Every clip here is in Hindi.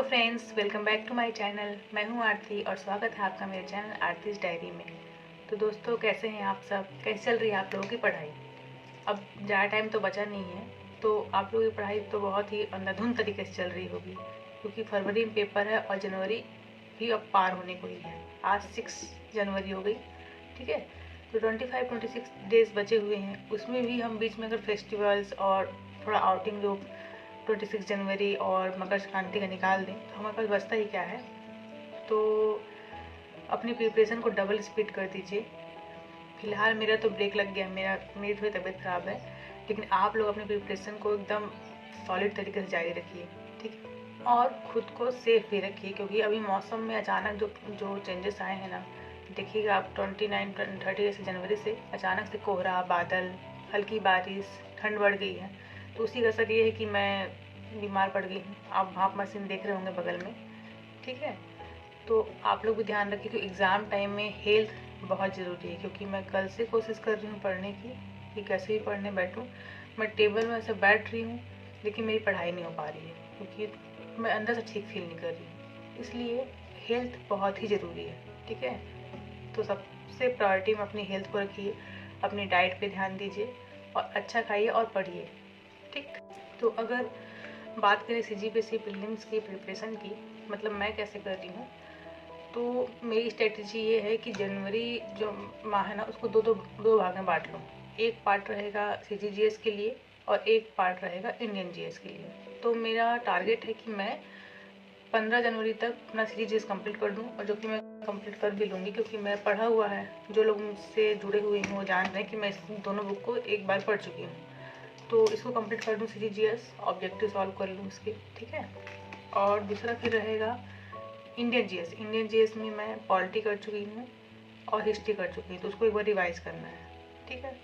Hello friends, welcome back to my channel. मैं हूं आरती और स्वागत है आपका मेरे चैनल आरतीज़ डायरी में। तो दोस्तों, कैसे हैं आप सब? कैसे चल रही है आप लोगों की पढ़ाई? अब ज़्यादा टाइम तो बचा नहीं है, तो आप लोगों की पढ़ाई तो बहुत ही अंधाधुंध तरीके से चल रही होगी, क्योंकि फरवरी में पेपर है और जनवरी भी अब पार होने को ही है। आज 6 जनवरी हो गई, ठीक है। तो 25-26 डेज बचे हुए हैं। उसमें भी हम बीच में अगर फेस्टिवल्स और थोड़ा आउटिंग जो 26 जनवरी और मकर संक्रांति का निकाल दें तो हमारे पास बचता ही क्या है। तो अपनी प्रिपरेशन को डबल स्पीड कर दीजिए। फिलहाल मेरा तो ब्रेक लग गया, मेरी थोड़ी तबीयत ख़राब है, लेकिन आप लोग अपनी प्रिपरेशन को एकदम सॉलिड तरीके से जारी रखिए, ठीक है। और ख़ुद को सेफ भी रखिए, क्योंकि अभी मौसम में अचानक जो चेंजेस आए हैं ना, देखिएगा आप 29-30 जनवरी से अचानक से कोहरा, बादल, हल्की बारिश, ठंड बढ़ गई है। तो उसी का असर ये है कि मैं बीमार पड़ गई हूँ। आप भाप मशीन देख रहे होंगे बगल में, ठीक है। तो आप लोग भी ध्यान रखिए कि एग्ज़ाम टाइम में हेल्थ बहुत ज़रूरी है, क्योंकि मैं कल से कोशिश कर रही हूँ पढ़ने की कि कैसे भी पढ़ने बैठूँ। मैं टेबल में ऐसे बैठ रही हूँ, लेकिन मेरी पढ़ाई नहीं हो पा रही है, क्योंकि मैं अंदर से ठीक फील नहीं कर रही। इसलिए हेल्थ बहुत ही ज़रूरी है, ठीक है। तो सबसे प्रायोरिटी में अपनी हेल्थ को रखिए, अपनी डाइट पे ध्यान दीजिए और अच्छा खाइए और पढ़िए, ठीक। तो अगर बात करें सीजीपीएससी प्रीलिम्स की प्रिपरेशन की, मतलब मैं कैसे कर रही हूँ, तो मेरी स्ट्रेटजी ये है कि जनवरी जो माह है ना, उसको दो भाग में बांट लो। एक पार्ट रहेगा सीजीजीएस के लिए और एक पार्ट रहेगा इंडियन जीएस के लिए। तो मेरा टारगेट है कि मैं 15 जनवरी तक अपना सीजीजीएस कंप्लीट कर दूँ, और जो कि मैं कंप्लीट कर भी लूँगी, क्योंकि मैं पढ़ा हुआ है। जो लोग मुझसे जुड़े हुए हैं वो जान रहे हैं कि मैं इस दोनों बुक को एक बार पढ़ चुकी हूँ। तो इसको कंप्लीट कर दूँ सीजीजीएस, ऑब्जेक्टिव सॉल्व कर लूँ इसके, ठीक है। और दूसरा फिर रहेगा इंडियन जीएस में मैं पॉलिटी कर चुकी हूँ और हिस्ट्री कर चुकी हूँ, तो उसको एक बार रिवाइज करना है, ठीक है।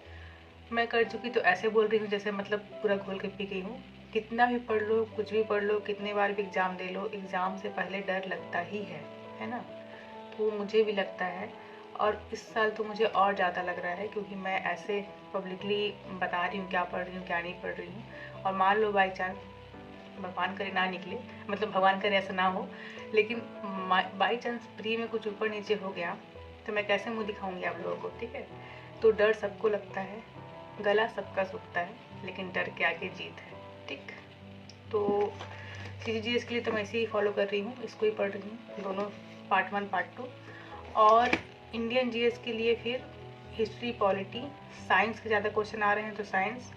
मैं कर चुकी तो ऐसे बोल रही हूँ जैसे मतलब पूरा घोल के पी गई हूँ। कितना भी पढ़ लो, कुछ भी पढ़ लो, कितने बार भी एग्ज़ाम दे लो, एग्ज़ाम से पहले डर लगता ही है ना। तो मुझे भी लगता है, और इस साल तो मुझे और ज़्यादा लग रहा है, क्योंकि मैं ऐसे पब्लिकली बता रही हूँ क्या पढ़ रही हूँ क्या नहीं पढ़ रही हूँ। और मान लो बाई चांस, भगवान करे ना निकले, मतलब भगवान करे ऐसा ना हो, लेकिन बाई चांस प्री में कुछ ऊपर नीचे हो गया तो मैं कैसे मुँह दिखाऊंगी आप लोगों को, ठीक है। तो डर सबको लगता है, गला सबका सूखता है, लेकिन डर के आगे जीत है, ठीक। तो सीजीजीएस के लिए तो मैं इसे ही फॉलो कर रही हूँ, इसको ही पढ़ रही हूँ, दोनों पार्ट 1 पार्ट 2। और इंडियन जीएस के लिए फिर हिस्ट्री, पॉलिटी, साइंस के ज़्यादा क्वेश्चन आ रहे हैं तो साइंस।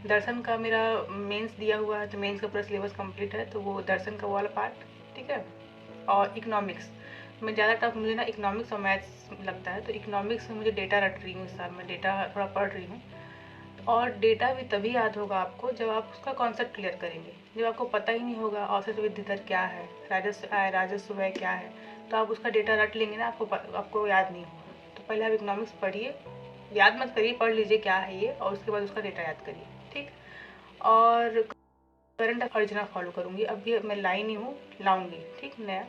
दर्शन का मेरा मेंस दिया हुआ है, तो मेंस का पूरा सिलेबस कंप्लीट है, तो वो दर्शन का वाला पार्ट, ठीक है। और इकोनॉमिक्स में ज़्यादा टफ मुझे ना इकोनॉमिक्स और मैथ्स लगता है, तो इकोनॉमिक्स में मुझे डेटा रट रही हूँ इस साल, मैं डेटा थोड़ा पढ़ रही हूँ। और डेटा भी तभी याद होगा आपको जब आप उसका कॉन्सेप्ट क्लियर करेंगे। जब आपको पता ही नहीं होगा औसत वृद्धि दर क्या है, राजस्व आय, राजस्व व्यय क्या है, तो आप उसका डेटा रट लेंगे ना, आपको याद नहीं होगा। तो पहले आप इकोनॉमिक्स पढ़िए, याद मत करिए, पढ़ लीजिए क्या है ये, और उसके बाद उसका डेटा याद करिए, ठीक। और करंट अर्जुना फॉलो करूँगी, अभी मैं लाई नहीं हूँ, लाऊंगी, ठीक, नया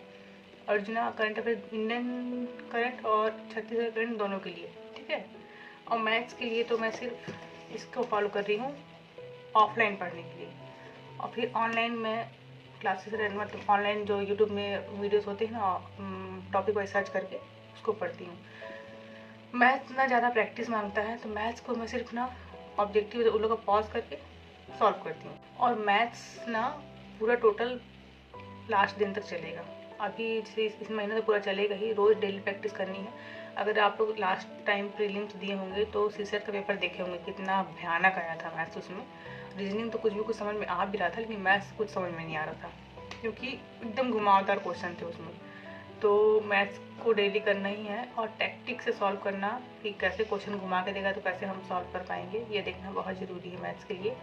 arjuna current affair, Indian current और छत्तीसगढ़ करंट दोनों के लिए, ठीक है। और मैथ्स के लिए तो मैं सिर्फ इसको फॉलो कर रही हूँ ऑफलाइन पढ़ने के लिए, और फिर ऑनलाइन में क्लासेस, मतलब ऑनलाइन जो यूट्यूब में वीडियोस होते हैं ना, टॉपिक वाइज सर्च करके उसको पढ़ती हूँ। मैथ्स ना ज़्यादा प्रैक्टिस मांगता है, तो मैथ्स को मैं सिर्फ ना ऑब्जेक्टिव उन लोगों का पॉज करके सॉल्व करती हूँ। और मैथ्स ना पूरा टोटल लास्ट दिन तक चलेगा। अभी जैसे इस महीने तो पूरा चलेगा ही, रोज़ डेली प्रैक्टिस करनी है। अगर आप लोग लास्ट टाइम प्रीलिम्स दिए होंगे तो सीसेट का पेपर देखे होंगे, कितना भयानक आया था मैथ्स उसमें। रीजनिंग तो कुछ समझ में आ भी रहा था, लेकिन मैथ्स कुछ समझ में नहीं आ रहा था, क्योंकि एकदम घुमावदार क्वेश्चन थे उसमें। तो मैथ्स को डेली करना ही है, और टैक्टिक से सॉल्व करना कि कैसे क्वेश्चन घुमा के देगा तो कैसे हम सॉल्व कर पाएंगे, ये देखना बहुत ज़रूरी है मैथ्स के लिए।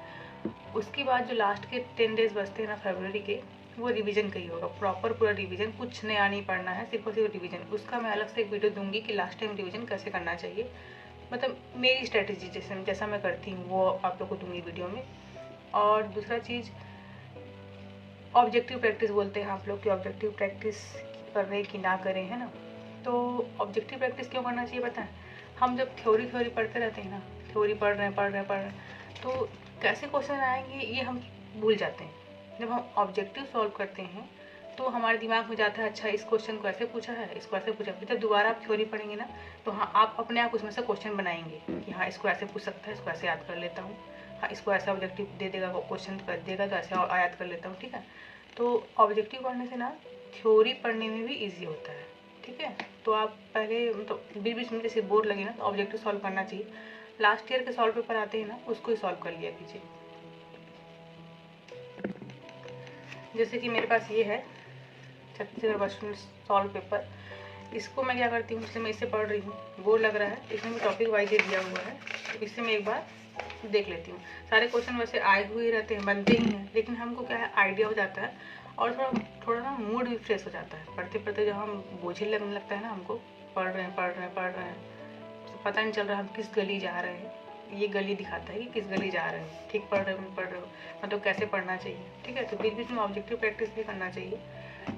उसके बाद जो लास्ट के 10 डेज बचते हैं ना फरवरी के, वो रिवीजन का ही होगा, प्रॉपर पूरा रिवीजन, कुछ नया नहीं पढ़ना है, सिर्फ और सिर्फ रिवीजन। उसका मैं अलग से एक वीडियो दूंगी कि लास्ट टाइम रिवीजन कैसे करना चाहिए, मतलब मेरी स्ट्रेटजी जैसा मैं करती हूँ वो आप लोग को दूंगी वीडियो में। और दूसरा चीज़, ऑब्जेक्टिव प्रैक्टिस बोलते हैं आप लोग कि ऑब्जेक्टिव प्रैक्टिस करें कि ना करें, है ना। तो ऑब्जेक्टिव प्रैक्टिस क्यों करना चाहिए पता है? हम जब थ्योरी पढ़ते रहते हैं ना, थ्योरी पढ़ रहे हैं, तो कैसे क्वेश्चन आएंगे ये हम भूल जाते हैं। जब हम ऑब्जेक्टिव सॉल्व करते हैं तो हमारे दिमाग में जाता है अच्छा इस क्वेश्चन को ऐसे पूछा है, इसको ऐसे पूछा। फिर जब दोबारा आप थ्योरी पढ़ेंगे ना तो हाँ आप अपने आप उसमें से क्वेश्चन बनाएंगे कि हाँ इसको ऐसे पूछ सकता है, इसको ऐसे याद कर लेता हूँ, हाँ इसको ऐसा ऑब्जेक्टिव दे देगा, क्वेश्चन कर देगा तो ऐसे याद कर लेता हूँ। ठीक है, तो ऑब्जेक्टिव पढ़ने से ना थ्योरी पढ़ने में भी ईजी होता है। ठीक है, तो आप पहले मतलब बीच बीच में जैसे बोर लगे ना तो ऑब्जेक्टिव सॉल्व करना चाहिए। लास्ट ईयर के सॉल्व पेपर आते हैं ना उसको ही सॉल्व कर लिया कीजिए। जैसे कि मेरे पास ये है छत्तीसगढ़ वर्चुअल सॉल्व पेपर। इसको मैं क्या करती हूँ, जैसे मैं इससे पढ़ रही हूँ, बोर लग रहा है, इसमें टॉपिक वाइज दिया हुआ है, तो इससे मैं एक बार देख लेती हूँ। सारे क्वेश्चन वैसे आए हुए रहते हैं, बनते ही हैं, लेकिन हमको क्या है आइडिया हो जाता है और थोड़ा ना मूड भी फ्रेश हो जाता है। पढ़ते पढ़ते जब हम बोझिल लगने लगता है ना हमको, पढ़ रहे हैं तो पता नहीं चल रहा हम किस गली जा रहे हैं। ये गली दिखाता है कि किस गली जा रहे हो, ठीक पढ़ रहे हो मतलब कैसे पढ़ना चाहिए। ठीक है, तो बीच बीच में ऑब्जेक्टिव प्रैक्टिस भी करना चाहिए।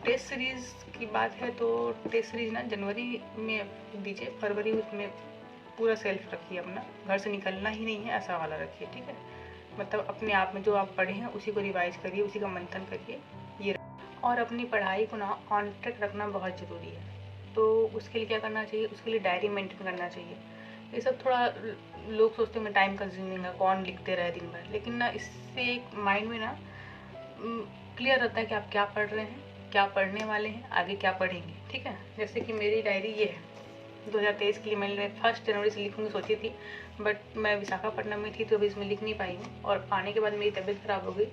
टेस्ट सीरीज़ की बात है तो टेस्ट सीरीज ना जनवरी में दीजिए, फरवरी उसमें पूरा सेल्फ रखिए, अपना घर से निकलना ही नहीं है ऐसा वाला रखिए। ठीक है, मतलब अपने आप में जो आप पढ़े हैं उसी को रिवाइज करिए, उसी का मंथन करिए ये। और अपनी पढ़ाई को ना ऑन ट्रैक रखना बहुत ज़रूरी है। तो उसके लिए क्या करना चाहिए, उसके लिए डायरी मेंटेन करना चाहिए। ये सब थोड़ा लोग सोचते हैं टाइम कंज्यूमिंग है, कौन लिखते रहे दिन भर, लेकिन ना इससे एक माइंड में ना क्लियर रहता है कि आप क्या पढ़ रहे हैं, क्या पढ़ने वाले हैं, आगे क्या पढ़ेंगे। ठीक है, जैसे कि मेरी डायरी ये है 2023 के लिए मैंने 1 जनवरी से लिखूँगी सोची थी, बट मैं विशाखापट्टनम में थी तो अभी इसमें लिख नहीं पाई हूँ, और आने के बाद मेरी तबीयत ख़राब हो गई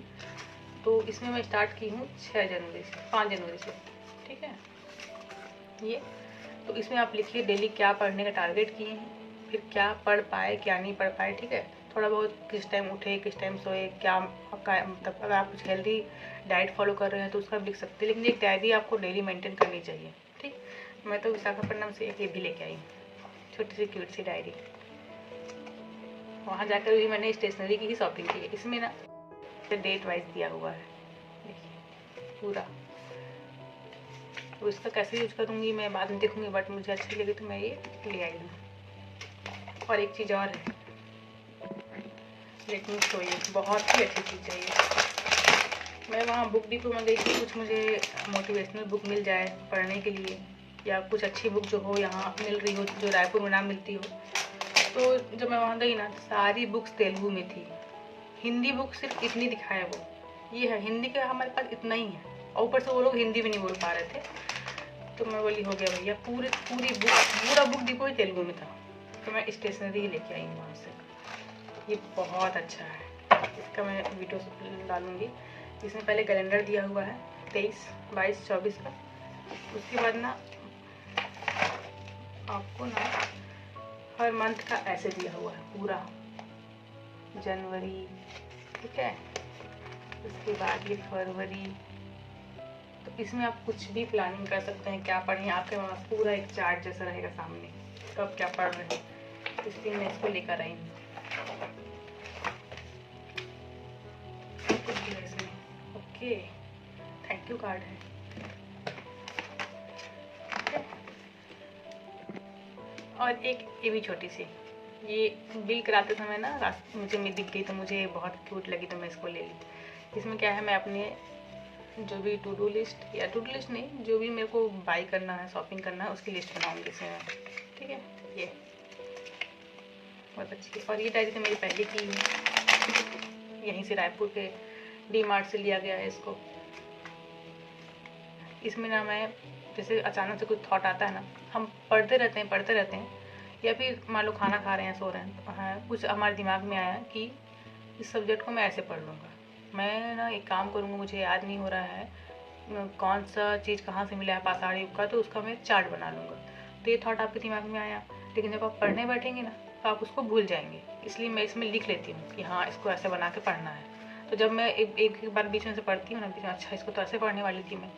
तो इसमें मैं स्टार्ट की हूँ 5 जनवरी से। ठीक है, ये तो इसमें आप लिखिए डेली क्या पढ़ने का टारगेट किए हैं, फिर क्या पढ़ पाए क्या नहीं पढ़ पाए। ठीक है, थोड़ा बहुत किस टाइम उठे किस टाइम सोए, क्या मतलब अगर आप कुछ हेल्दी डाइट फॉलो कर रहे हैं तो उसका भी लिख सकते हैं, लेकिन एक डायरी आपको डेली मेंटेन करनी चाहिए। ठीक, मैं तो विशाखापट्टनम से एक ये भी लेके आई हूँ, छोटी सी क्यूट सी डायरी। वहाँ जाकर भी मैंने स्टेशनरी की ही शॉपिंग की है। इसमें ना डेट वाइज दिया हुआ है, देखिए पूरा। तो इसका कैसे यूज करूँगी मैं बाद में देखूँगी, बट मुझे अच्छी लगी तो मैं ये ले आई हूँ। और एक चीज़ और है, लेकिन शो ये बहुत ही अच्छी चीज़ है ये। मैं वहाँ बुक डिपो में गई थी, कुछ मुझे मोटिवेशनल बुक मिल जाए पढ़ने के लिए, या कुछ अच्छी बुक जो हो यहाँ मिल रही हो, जो रायपुर में ना मिलती हो। तो जब मैं वहाँ गई ना सारी बुक्स तेलुगु में थी, हिंदी बुक सिर्फ इतनी दिखाया वो ये है, हिंदी का हमारे पास इतना ही है, और ऊपर से वो लोग हिंदी भी नहीं बोल पा रहे थे। तो मैं बोली हो गया भैया, पूरी बुक पूरा बुक डिपो ही तेलुगु में था, तो मैं स्टेशनरी ही लेके आई हूँ वहाँ से। ये बहुत अच्छा है, इसका मैं वीडियो डालूँगी। इसमें पहले कैलेंडर दिया हुआ है 23, 22, 24 का। उसके बाद ना आपको ना हर मंथ का ऐसे दिया हुआ है पूरा जनवरी। ठीक है, उसके बाद ये फरवरी। तो इसमें आप कुछ भी प्लानिंग कर सकते हैं, क्या पढ़ें, आपके पास पूरा एक चार्ट जैसा रहेगा सामने, कब क्या पढ़ रहे हैं। इसलिए मैं इसको लेकर आई हूँ। ओके, थैंक यू कार्ड है। और एक ये भी छोटी सी, ये बिल कराते समय ना मुझे दिख गई तो मुझे बहुत क्यूट लगी तो मैं इसको ले ली। इसमें क्या है, मैं अपने जो भी टू डू लिस्ट या टू डू लिस्ट नहीं, जो भी मेरे को बाई करना है, शॉपिंग करना है, उसकी लिस्ट बनाऊंगी इसमें। ठीक है, ये बहुत अच्छी है। और ये डायरी तो मेरी पहले की है, यहीं से रायपुर के डी मार्ट से लिया गया है इसको। इसमें ना मैं जैसे अचानक से कुछ थॉट आता है ना, हम पढ़ते रहते हैं, या फिर मान लो खाना खा रहे हैं, सो रहे हैं, तो हाँ कुछ हमारे दिमाग में आया कि इस सब्जेक्ट को मैं ऐसे पढ़ लूँगा। मैं ना एक काम करूँगा, मुझे याद नहीं हो रहा है कौन सा चीज़ कहाँ से मिला है पाषाण युग का, तो उसका मैं चार्ट बना लूँगा। तो ये थॉट आपके दिमाग में आया, लेकिन जब आप पढ़ने बैठेंगे ना तो आप उसको भूल जाएंगे, इसलिए मैं इसमें लिख लेती हूँ कि हाँ इसको ऐसे बना के पढ़ना है। तो जब मैं एक बार बीच में से पढ़ती हूँ ना, बीच में अच्छा इसको तो ऐसे पढ़ने वाली थी मैं,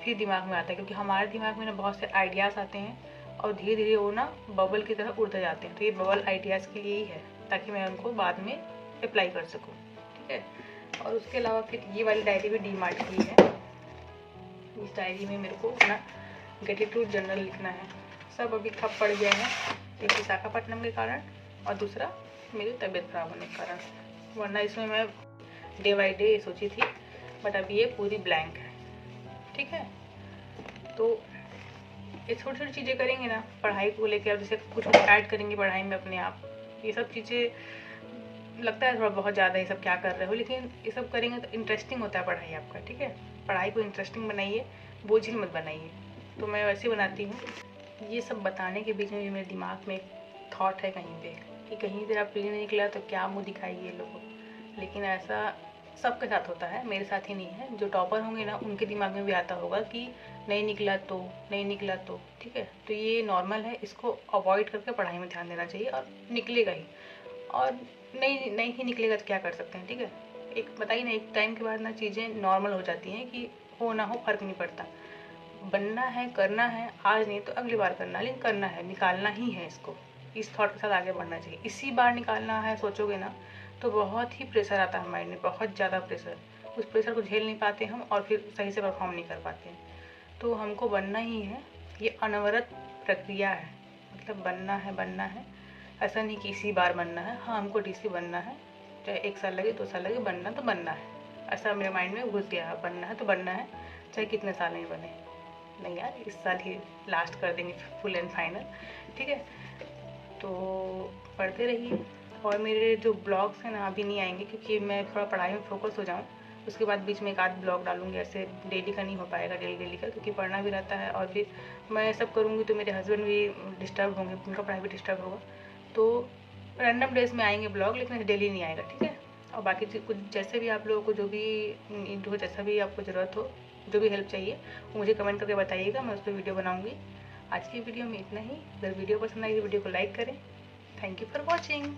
फिर दिमाग में आता है, क्योंकि हमारे दिमाग में ना बहुत से आइडियाज़ आते हैं और धीरे धीरे वो ना बबल की तरह उड़ते जाते हैं। तो ये बबल आइडियाज़ के लिए ही है, ताकि मैं उनको बाद में अप्लाई कर सकूँ। ठीक है, और उसके अलावा फिर ये वाली डायरी भी डी मार्ट की है। इस डायरी में मेरे को अपना ग्रेटिट्यूड जर्नल लिखना है। सब अभी ठप पड़ गया है, एक विशाखापट्टनम के कारण और दूसरा मेरी तबीयत खराब होने के कारण, वरना इसमें मैं डे बाई डे सोची थी, बट अभी ये पूरी ब्लैंक है। ठीक है। तो ये छोटी छोटी चीज़ें करेंगे ना पढ़ाई को लेकर, अब जैसे कुछ ऐड करेंगे पढ़ाई में अपने आप, ये सब चीज़ें लगता है थोड़ा बहुत ज़्यादा ये सब क्या कर रहे हो, लेकिन ये सब करेंगे तो इंटरेस्टिंग होता है पढ़ाई आपका। ठीक है, पढ़ाई को इंटरेस्टिंग बनाइए, बोझिल मत बनाइए। तो मैं वैसे ही बनाती हूँ। ये सब बताने के बीच में भी मेरे दिमाग में एक थॉट है कहीं पे कि कहीं तेरा प्री नहीं निकला तो क्या मुँह दिखाइए लोगों। लेकिन ऐसा सबके साथ होता है, मेरे साथ ही नहीं है। जो टॉपर होंगे ना उनके दिमाग में भी आता होगा कि नहीं निकला तो, नहीं निकला तो। ठीक है, तो ये नॉर्मल है, इसको अवॉइड करके पढ़ाई में ध्यान देना चाहिए और निकलेगा ही। और नहीं नहीं ही निकलेगा तो क्या कर सकते हैं। ठीक है, एक बताइए ना, एक टाइम के बाद ना चीज़ें नॉर्मल हो जाती हैं कि हो ना हो फ़र्क नहीं पड़ता। बनना है, करना है, आज नहीं तो अगली बार करना, लेकिन करना है, निकालना ही है इसको। इस थॉट के साथ आगे बढ़ना चाहिए। इसी बार निकालना है सोचोगे ना तो बहुत ही प्रेशर आता है माइंड में, बहुत ज़्यादा प्रेशर। उस प्रेशर को झेल नहीं पाते हम और फिर सही से परफॉर्म नहीं कर पाते हैं। तो हमको बनना ही है, ये अनवरत प्रक्रिया है। मतलब बनना है, बनना है, ऐसा नहीं कि इसी बार बनना है। हाँ, हमको डीसी बनना है, चाहे 1 साल लगे 2 साल लगे, बनना तो बनना है। ऐसा मेरे माइंड में घुस गया है, बनना है तो बनना है, चाहे कितने साल नहीं बने। नहीं यार, इस साल ही लास्ट कर देंगे फुल एंड फाइनल। ठीक है, तो पढ़ते रहिए। और मेरे जो ब्लॉग्स हैं ना अभी नहीं आएंगे क्योंकि मैं थोड़ा पढ़ाई में फोकस हो जाऊँ। उसके बाद बीच में एक आध ब्लॉग डालूंगी, ऐसे डेली का नहीं हो पाएगा, डेली डेली का, क्योंकि पढ़ना भी रहता है। और फिर मैं सब करूँगी तो मेरे हस्बैंड भी डिस्टर्ब होंगे, उनका पढ़ाई भी डिस्टर्ब होगा। तो रैंडम डेज में आएंगे ब्लॉग, लेकिन डेली नहीं आएगा। ठीक है, और बाकी कुछ जैसे भी आप लोगों को जो भी नीड हो, जैसा भी आपको ज़रूरत हो, जो भी हेल्प चाहिए वो मुझे कमेंट करके बताइएगा, मैं उस पर वीडियो बनाऊँगी। आज की वीडियो में इतना ही। अगर वीडियो पसंद आई तो वीडियो को लाइक करें। Thank you for watching.